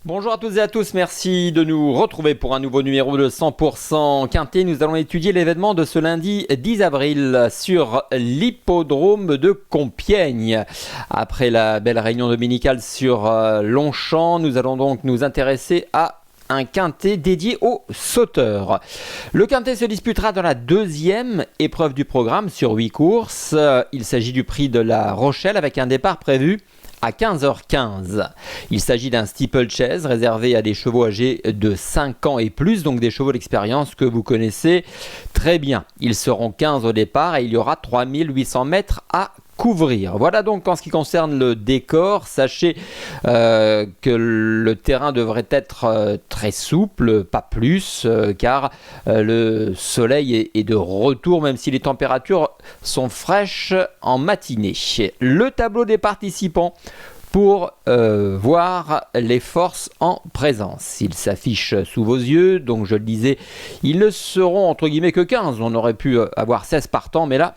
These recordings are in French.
Bonjour à toutes et à tous, merci de nous retrouver pour un nouveau numéro de 100% Quintet. Nous allons étudier l'événement de ce lundi 10 avril sur l'hippodrome de Compiègne. Après la belle réunion dominicale sur Longchamp, nous allons donc nous intéresser à un quintet dédié aux sauteurs. Le quintet se disputera dans la deuxième épreuve du programme sur 8 courses. Il s'agit du prix de La Rochelle avec un départ prévu à 15h15. Il s'agit d'un steeplechase réservé à des chevaux âgés de 5 ans et plus, donc des chevaux d'expérience que vous connaissez très bien. Ils seront 15 au départ et il y aura 3800 mètres à couvrir. Voilà donc en ce qui concerne le décor. Sachez que le terrain devrait être très souple, pas plus, car le soleil est de retour, même si les températures sont fraîches en matinée. Le tableau des participants pour voir les forces en présence. Il s'affiche sous vos yeux, donc je le disais, ils ne seront entre guillemets que 15. On aurait pu avoir 16 partants, mais là,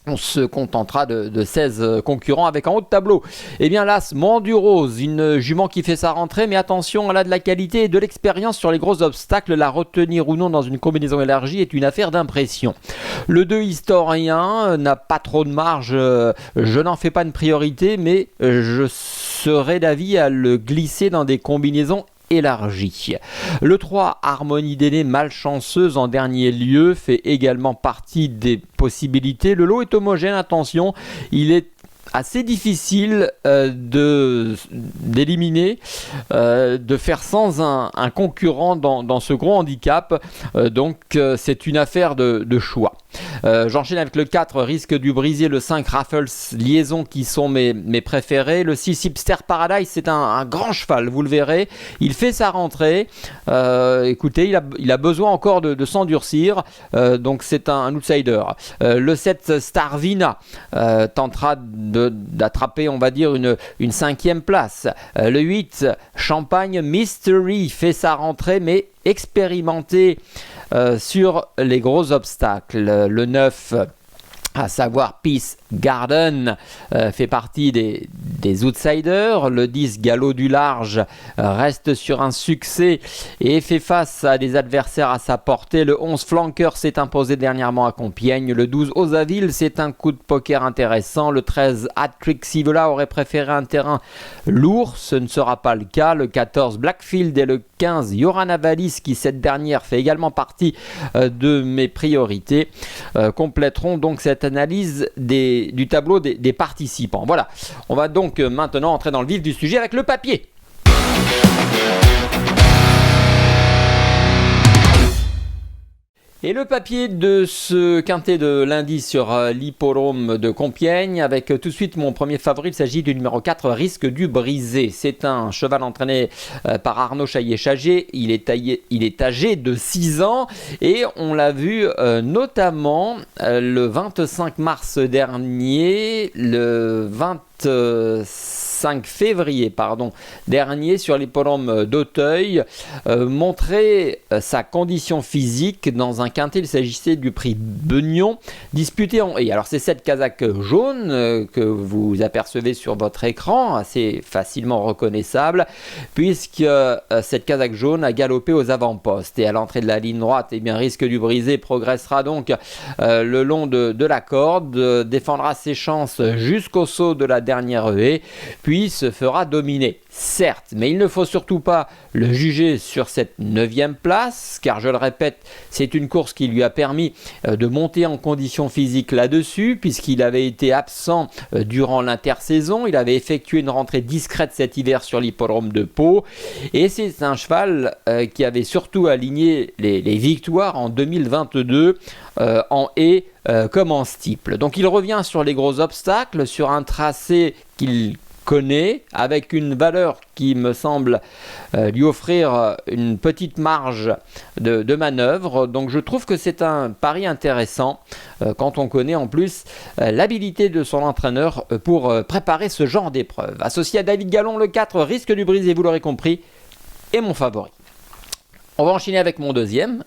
on se contentera de 16 concurrents avec en haut de tableau. Et bien là, Mandurose, une jument qui fait sa rentrée, mais attention, elle a de la qualité et de l'expérience sur les gros obstacles. La retenir ou non dans une combinaison élargie est une affaire d'impression. Le 2 Historien n'a pas trop de marge, je n'en fais pas une priorité, mais je serais d'avis à le glisser dans des combinaisons élargie. Le 3, Harmonie d'aîné malchanceuse en dernier lieu, fait également partie des possibilités. Le lot est homogène, attention, il est assez difficile d'éliminer, de faire sans un concurrent dans ce gros handicap. Donc c'est une affaire de choix. J'enchaîne avec le 4, Risque du Brisé, le 5, Raffles Liaison qui sont mes préférés. Le 6, Hipster Paradise, c'est un grand cheval, vous le verrez. Il fait sa rentrée. Écoutez, il a besoin encore de s'endurcir. Donc c'est un outsider. Le 7, Starvina, tentera d'attraper, on va dire, une 5e place. Le 8, Champagne Mystery, fait sa rentrée, mais expérimenté sur les gros obstacles. Le 9, à savoir Peace Garden, fait partie des outsiders. Le 10, Galop du Large, reste sur un succès et fait face à des adversaires à sa portée. Le 11, Flanker, s'est imposé dernièrement à Compiègne. Le 12, Osaville, c'est un coup de poker intéressant. Le 13, Hat-Trick Sivela, aurait préféré un terrain lourd, ce ne sera pas le cas. Le 14, Blackfield, et le 15, Yorana Valis, qui cette dernière fait également partie de mes priorités, compléteront donc cette analyse du tableau des participants. Voilà, on va donc maintenant entrer dans le vif du sujet avec le papier. Et le papier de ce quintet de lundi sur l'hippodrome de Compiègne, avec tout de suite mon premier favori, il s'agit du numéro 4, Risque du Brisé. C'est un cheval entraîné par Arnaud Chaillet-Chagé. Il est âgé de 6 ans et on l'a vu notamment le 25 mars dernier, le 25 février dernier sur l'hippodrome d'Auteuil, montrer sa condition physique dans un quintet. Il s'agissait du prix Beugnon, disputé en et alors c'est cette casaque jaune que vous apercevez sur votre écran, assez facilement reconnaissable, puisque cette casaque jaune a galopé aux avant-postes et à l'entrée de la ligne droite, et bien Risque du Brisé progressera donc le long de la corde, défendra ses chances jusqu'au saut de la dernière haie, puis se fera dominer. Certes, mais il ne faut surtout pas le juger sur cette 9e place, car je le répète, c'est une course qui lui a permis de monter en condition physique là-dessus, puisqu'il avait été absent durant l'intersaison. Il avait effectué une rentrée discrète cet hiver sur l'hippodrome de Pau, et c'est un cheval qui avait surtout aligné les victoires en 2022 en haie comme en steeple. Donc il revient sur les gros obstacles, sur un tracé qu'il connaît, avec une valeur qui me semble lui offrir une petite marge de manœuvre. Donc je trouve que c'est un pari intéressant quand on connaît en plus l'habilité de son entraîneur pour préparer ce genre d'épreuve. Associé à David Gallon, le 4, Risque du Brisé, vous l'aurez compris, est mon favori. On va enchaîner avec mon deuxième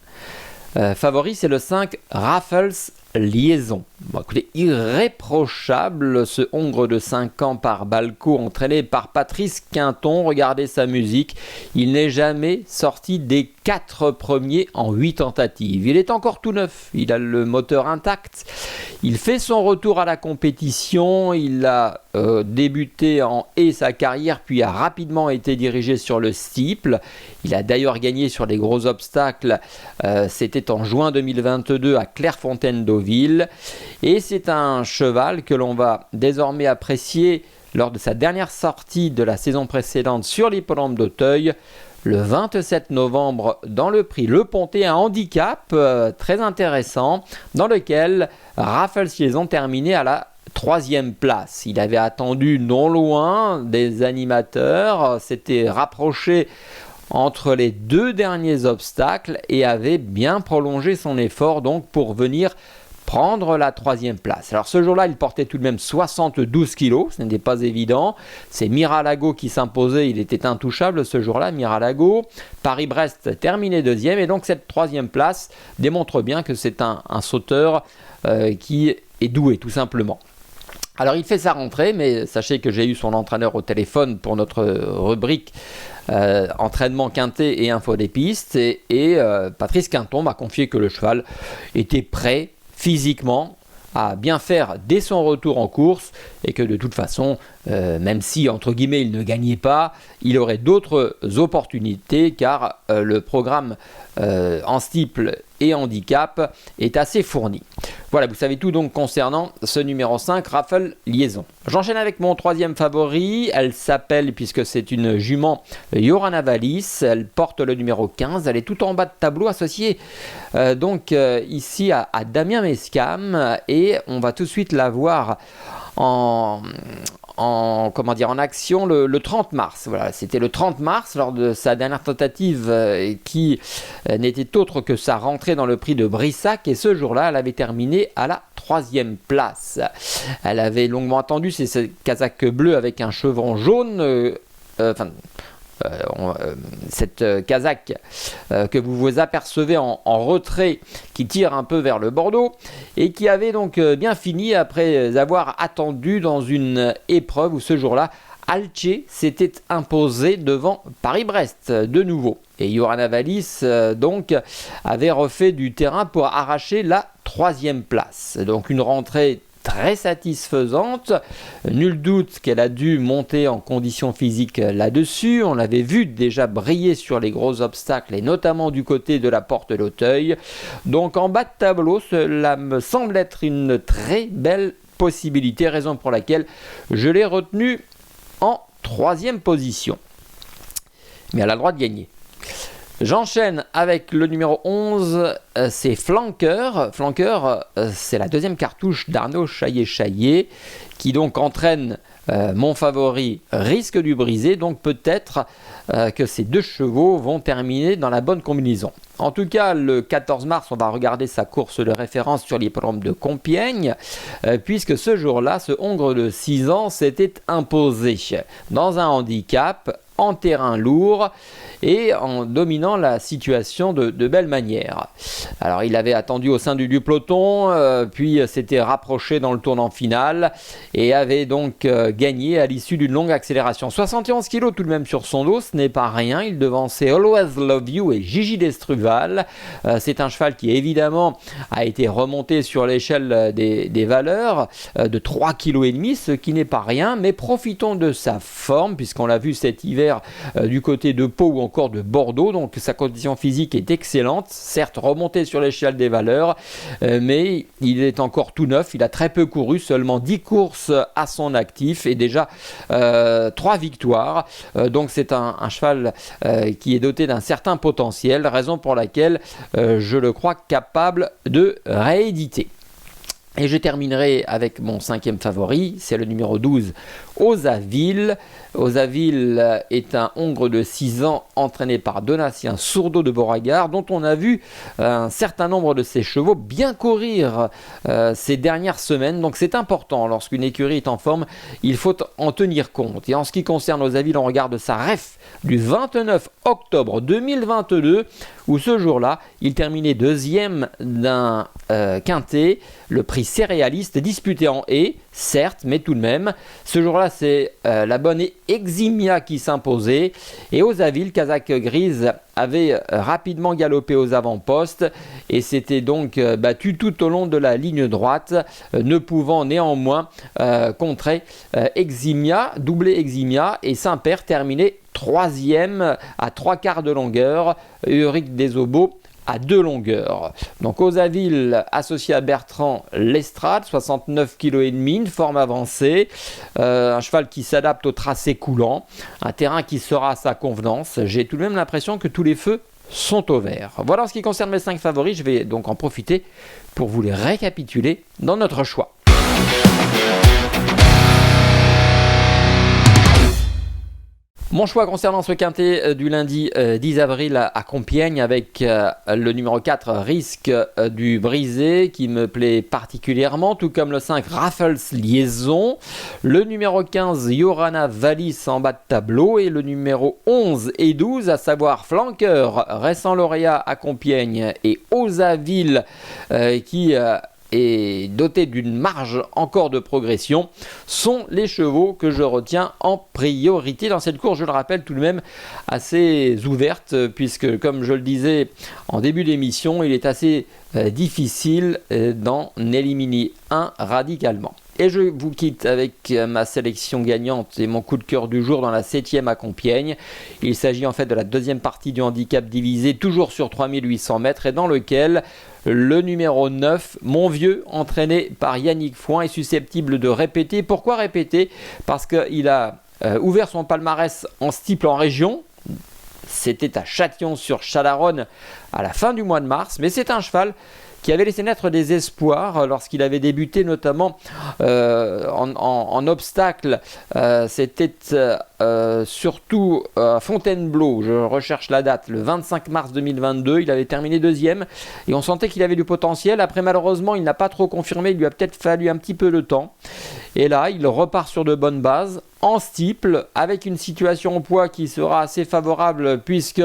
favori, c'est le 5, Raffles Liaison. Bon, écoutez, irréprochable ce Hongre de 5 ans par Balco, entraîné par Patrice Quinton. Regardez sa musique, il n'est jamais sorti des 4 premiers en 8 tentatives. Il est encore tout neuf, il a le moteur intact. Il fait son retour à la compétition, il a débuté en haie sa carrière, puis a rapidement été dirigé sur le steeple. Il a d'ailleurs gagné sur les gros obstacles, c'était en juin 2022 à Clairefontaine-Deauville. Et c'est un cheval que l'on va désormais apprécier lors de sa dernière sortie de la saison précédente sur l'hippodrome d'Auteuil, le 27 novembre dans le prix Le Pontet, un handicap très intéressant dans lequel Raphaël Liaison terminait à la 3e place. Il avait attendu non loin des animateurs, s'était rapproché entre les 2 derniers obstacles et avait bien prolongé son effort donc pour venir prendre la 3e place. Alors ce jour-là, il portait tout de même 72 kg, ce n'était pas évident. C'est Miralago qui s'imposait, il était intouchable ce jour-là, Miralago. Paris-Brest terminé 2e, et donc cette 3e place démontre bien que c'est un sauteur qui est doué, tout simplement. Alors il fait sa rentrée, mais sachez que j'ai eu son entraîneur au téléphone pour notre rubrique entraînement quintet et info des pistes, et Patrice Quinton m'a confié que le cheval était prêt physiquement à bien faire dès son retour en course, et que de toute façon, même si entre guillemets il ne gagnait pas, il aurait d'autres opportunités, car le programme en steeple et handicap est assez fourni. Voilà, vous savez tout donc concernant ce numéro 5, Raphaël Liaison. J'enchaîne avec mon 3e favori. Elle s'appelle, puisque c'est une jument, Yorana Valis. Elle porte le numéro 15. Elle est tout en bas de tableau, associée ici à Damien Mescam. Et on va tout de suite la voir en action le 30 mars. Voilà, c'était le 30 mars lors de sa dernière tentative qui n'était autre que sa rentrée dans le prix de Brissac, et ce jour-là, elle avait terminé à la 3e place. Elle avait longuement attendu, c'est ce casaque bleu avec un chevron jaune, cette casaque que vous apercevez en retrait, qui tire un peu vers le bordeaux, et qui avait donc bien fini après avoir attendu dans une épreuve où ce jour-là Alche s'était imposé devant Paris-Brest de nouveau, et Yorana Valis donc avait refait du terrain pour arracher la 3e place. Donc une rentrée très satisfaisante, nul doute qu'elle a dû monter en condition physique là-dessus. On l'avait vu déjà briller sur les gros obstacles, et notamment du côté de la porte d'Auteuil. Donc en bas de tableau, cela me semble être une très belle possibilité, raison pour laquelle je l'ai retenue en 3e position. Mais elle a le droit de gagner. J'enchaîne avec le numéro 11, c'est Flanqueur. Flanqueur, c'est la 2e cartouche d'Arnaud Chaillet-Chaillet, qui donc entraîne mon favori Risque du Brisé. Donc peut-être que ces 2 chevaux vont terminer dans la bonne combinaison. En tout cas, le 14 mars, on va regarder sa course de référence sur l'hippodrome de Compiègne, puisque ce jour-là, ce Hongre de 6 ans s'était imposé dans un handicap, en terrain lourd, et en dominant la situation de belle manière. Alors il avait attendu au sein du peloton, puis s'était rapproché dans le tournant final, et avait donc gagné à l'issue d'une longue accélération. 71 kg tout de même sur son dos, ce n'est pas rien. Il devançait Always Love You et Gigi Destruval. C'est un cheval qui évidemment a été remonté sur l'échelle des valeurs de 3,5 kg, ce qui n'est pas rien, mais profitons de sa forme, puisqu'on l'a vu cet hiver du côté de Pau ou encore de Bordeaux, donc sa condition physique est excellente, certes remonté sur l'échelle des valeurs, mais il est encore tout neuf, il a très peu couru, seulement 10 courses à son actif et déjà 3 victoires, donc c'est un cheval qui est doté d'un certain potentiel, raison pour laquelle je le crois capable de rééditer. Et je terminerai avec mon 5e favori, c'est le numéro 12, Osaville. Osaville est un hongre de 6 ans entraîné par Donatien Sourdeau de Beauregard, dont on a vu un certain nombre de ses chevaux bien courir ces dernières semaines. Donc c'est important, lorsqu'une écurie est en forme, il faut en tenir compte. Et en ce qui concerne Osaville, on regarde sa ref du 29 octobre 2022, où ce jour-là, il terminait deuxième d'un quintet, le prix céréaliste, disputé en haie, certes, mais tout de même. Ce jour-là, c'est la bonne Eximia qui s'imposait. Et Osaville, Casaque Grise, avait rapidement galopé aux avant-postes et s'était donc battu tout au long de la ligne droite, ne pouvant néanmoins contrer Eximia, doubler Eximia, et Saint-Père terminait troisième à 3/4 de longueur, Ulrich Desobos à 2 longueurs. Donc Osaville associé à Bertrand Lestrade, 69,5 kg, une forme avancée, un cheval qui s'adapte au tracé coulant, un terrain qui sera à sa convenance. J'ai tout de même l'impression que tous les feux sont au vert. Voilà en ce qui concerne mes 5 favoris, je vais donc en profiter pour vous les récapituler dans notre choix. Mon choix concernant ce quintet du lundi 10 avril à Compiègne avec le numéro 4 Risque du Brisé qui me plaît particulièrement, tout comme le 5 Raffles Liaison, le numéro 15 Yorana Valis en bas de tableau et le numéro 11 et 12, à savoir Flanqueur, récent lauréat à Compiègne, et Osaville qui et doté d'une marge encore de progression, sont les chevaux que je retiens en priorité dans cette course, je le rappelle, tout de même assez ouverte, puisque comme je le disais en début d'émission, il est assez difficile d'en éliminer un radicalement. Et je vous quitte avec ma sélection gagnante et mon coup de cœur du jour dans la 7e à Compiègne. Il s'agit en fait de la deuxième partie du handicap divisé, toujours sur 3800 mètres, et dans lequel le numéro 9, Mon Vieux, entraîné par Yannick Foin, est susceptible de répéter. Pourquoi répéter? Parce qu'il a ouvert son palmarès en steeple en région. C'était à Châtillon-sur-Chalaronne à la fin du mois de mars, mais c'est un cheval qui avait laissé naître des espoirs lorsqu'il avait débuté notamment en obstacle. C'était surtout à Fontainebleau, je recherche la date, le 25 mars 2022, il avait terminé deuxième et on sentait qu'il avait du potentiel. Après, malheureusement, il n'a pas trop confirmé, il lui a peut-être fallu un petit peu de temps. Et là, il repart sur de bonnes bases, en steeple, avec une situation au poids qui sera assez favorable puisque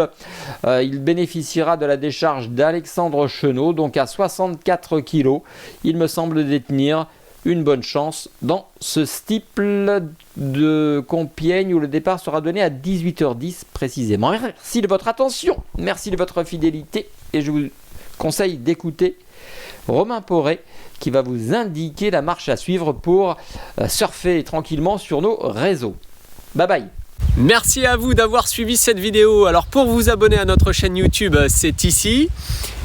il bénéficiera de la décharge d'Alexandre Chenot, donc à 64 kg. Il me semble détenir une bonne chance dans ce steeple de Compiègne où le départ sera donné à 18h10 précisément. Merci de votre attention, merci de votre fidélité et je vous conseille d'écouter Romain Poré qui va vous indiquer la marche à suivre pour surfer tranquillement sur nos réseaux. Bye bye. Merci à vous d'avoir suivi cette vidéo. Alors pour vous abonner à notre chaîne YouTube, c'est ici.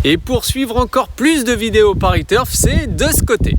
Et pour suivre encore plus de vidéos Paris Turf, c'est de ce côté.